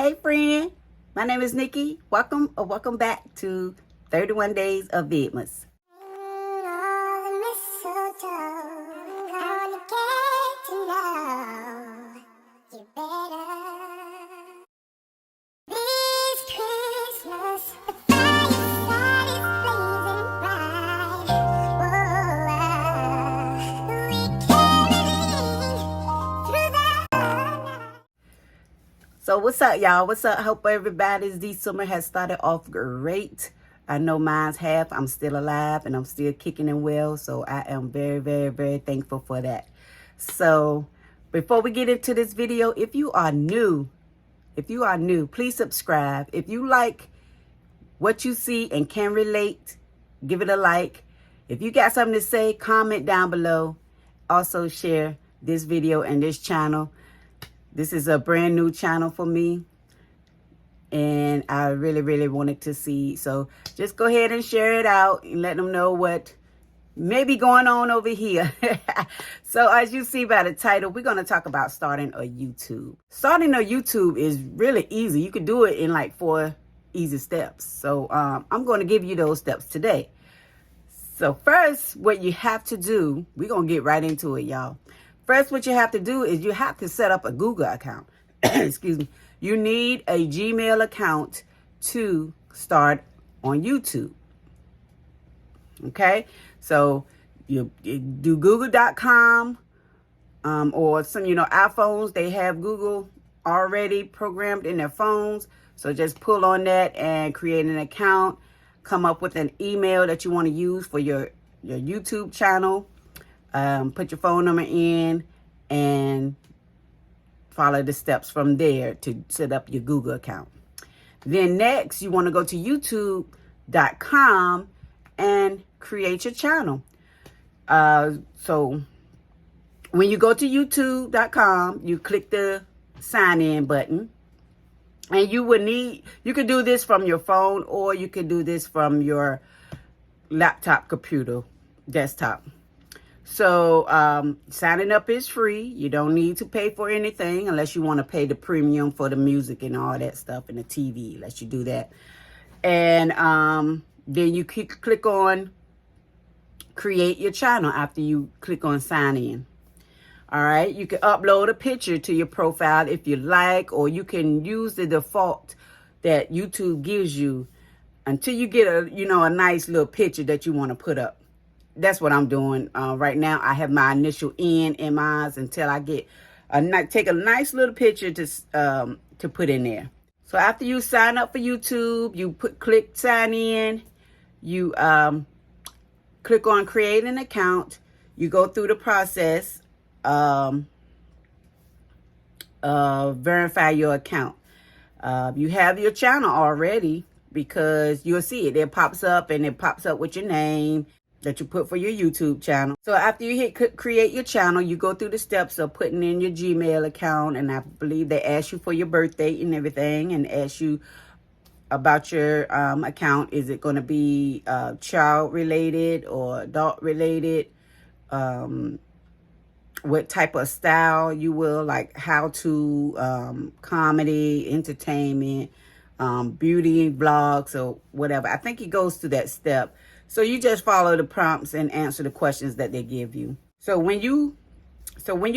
Hey friend, my name is Nikki. Welcome back to 31 Days of Vidmas. So what's up, y'all? What's up? Hope everybody's December has started off great. I know mine's half. I'm still alive and I'm still kicking and well. So I am very, very, very thankful for that. So before we get into this video, if you are new, please subscribe. If you like what you see and can relate, give it a like. If you got something to say, comment down below. Also share this video and this channel. This is a brand new channel for me, and I really, really wanted to see. So just go ahead and share it out and let them know what may be going on over here. So as you see by the title, we're going to talk about starting a YouTube. Starting a YouTube is really easy. You can do it in like 4 easy steps. So I'm going to give you those steps today. So first, what you have to do, we're going to get right into it, y'all. First, what you have to do is you have to set up a Google account. Excuse me. You need a Gmail account to start on YouTube. Okay? So you do google.com or some, iPhones, they have Google already programmed in their phones. So just pull on that and create an account. Come up with an email that you want to use for your YouTube channel. Put your phone number in and follow the steps from there to set up your Google account. Then next, you want to go to youtube.com and create your channel. So when you go to youtube.com, you click the sign in button. And you could do this from your phone or you could do this from your laptop, computer, desktop. So signing up is free. You don't need to pay for anything unless you want to pay the premium for the music and all that stuff and the TV. Let you do that. And then you click on create your channel after you click on sign in. All right. You can upload a picture to your profile if you like, or you can use the default that YouTube gives you until you get a nice little picture that you want to put up. That's what I'm doing right now. I have my initial N in mine until I get take a nice little picture to put in there. So after you sign up for YouTube, you click sign in. You click on create an account. You go through the process verify your account. You have your channel already because you'll see it. It pops up and it pops up with your name that you put for your YouTube channel. So after you hit create your channel, you go through the steps of putting in your Gmail account, and I believe they ask you for your birth date and everything, and ask you about your account. Is it going to be child related or adult related? What type of style you will, like how to comedy, entertainment, beauty vlogs, or whatever. I think it goes to that step. So you just follow the prompts and answer the questions that they give you. So when you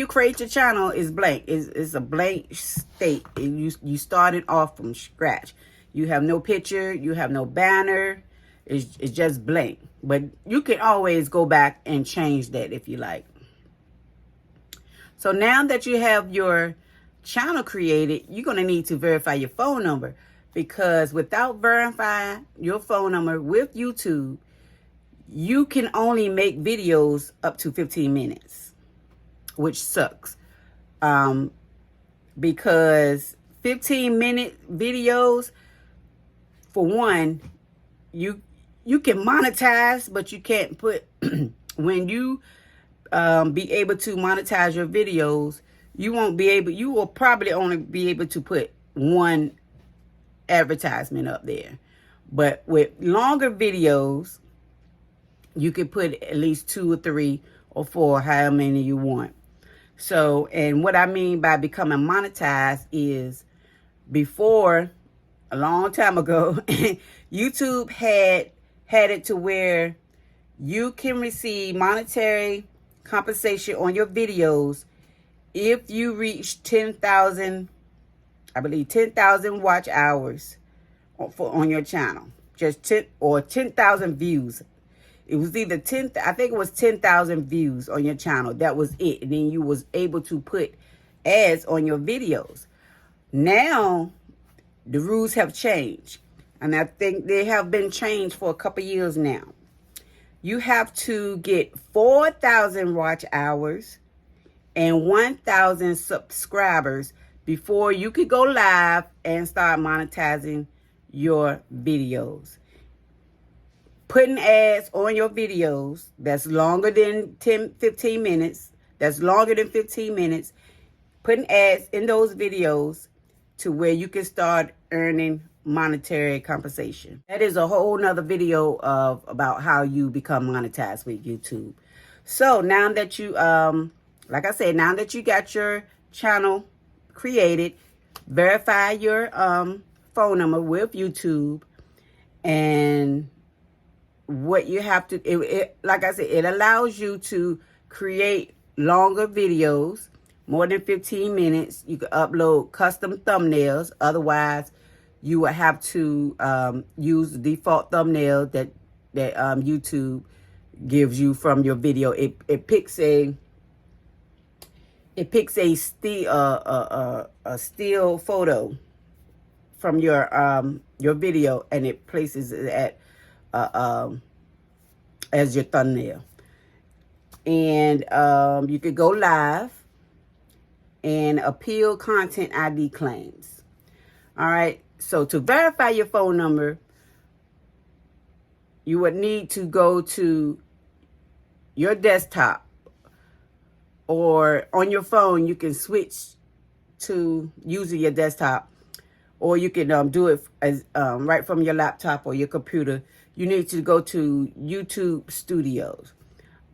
create your channel, it's blank. It's a blank state. You started off from scratch. You have no picture. You have no banner. It's just blank. But you can always go back and change that if you like. So now that you have your channel created, you're going to need to verify your phone number, because without verifying your phone number with YouTube, you can only make videos up to 15 minutes, which sucks. Because 15-minute videos, for one, you can monetize, but you can't put, when you be able to monetize your videos, you will probably only be able to put one advertisement up there. But with longer videos, you can put at least 2 or 3 or 4, however many you want. So, and what I mean by becoming monetized is before, a long time ago, YouTube had it to where you can receive monetary compensation on your videos if you reach 10,000, I believe 10,000 watch hours on your channel. Just 10,000 views. It was either I think it was 10,000 views on your channel. That was it. And then you was able to put ads on your videos. Now, the rules have changed. And I think they have been changed for a couple years now. You have to get 4,000 watch hours and 1,000 subscribers before you could go live and start monetizing your videos. Putting ads on your videos that's longer than 15 minutes, that's longer than 15 minutes, putting ads in those videos to where you can start earning monetary compensation. That is a whole nother video about how you become monetized with YouTube. So now that you, like I said, now that you got your channel created, verify your phone number with YouTube, and what you have to, like I said, it allows you to create longer videos, more than 15 minutes. You can upload custom thumbnails. Otherwise, you would have to use the default thumbnail that YouTube gives you from your video. It picks a still photo from your video, and it places it at as your thumbnail. And you could go live and appeal content ID claims. All right. So to verify your phone number, you would need to go to your desktop, or on your phone, you can switch to using your desktop, or you can do it as right from your laptop or your computer. You need to go to YouTube Studios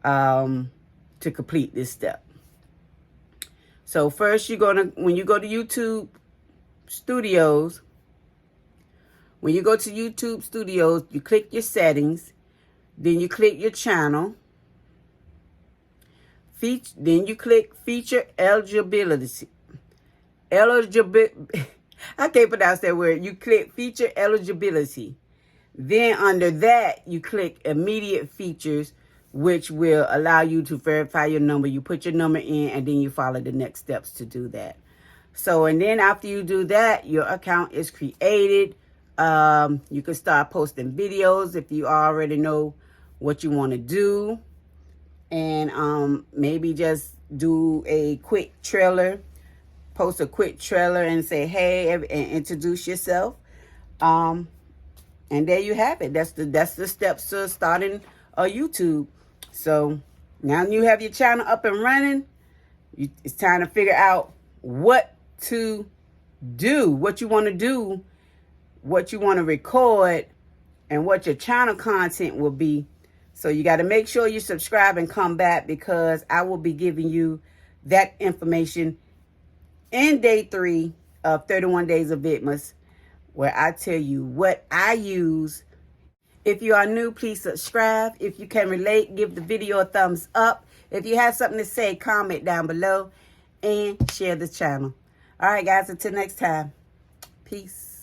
to complete this step. So first, when you go to YouTube Studios, you click your settings, then you click your channel, then you click feature eligibility. I can't pronounce that word. You click feature eligibility. Then under that, you click immediate features, which will allow you to verify your number. You put your number in, and then you follow the next steps to do that. So, and then after you do that, your account is created. You can start posting videos if you already know what you want to do. And maybe just do a quick trailer. Post a quick trailer and say, hey, and introduce yourself. And there you have it. That's the steps to starting a YouTube. So now you have your channel up and running. It's time to figure out what to do, what you want to do, what you want to record, and what your channel content will be. So you got to make sure you subscribe and come back, because I will be giving you that information in day 3 of 31 Days of Vidmas, where I tell you what I use. If you are new, please subscribe. If you can relate, give the video a thumbs up. If you have something to say, comment down below and share the channel. All right, guys, until next time. Peace.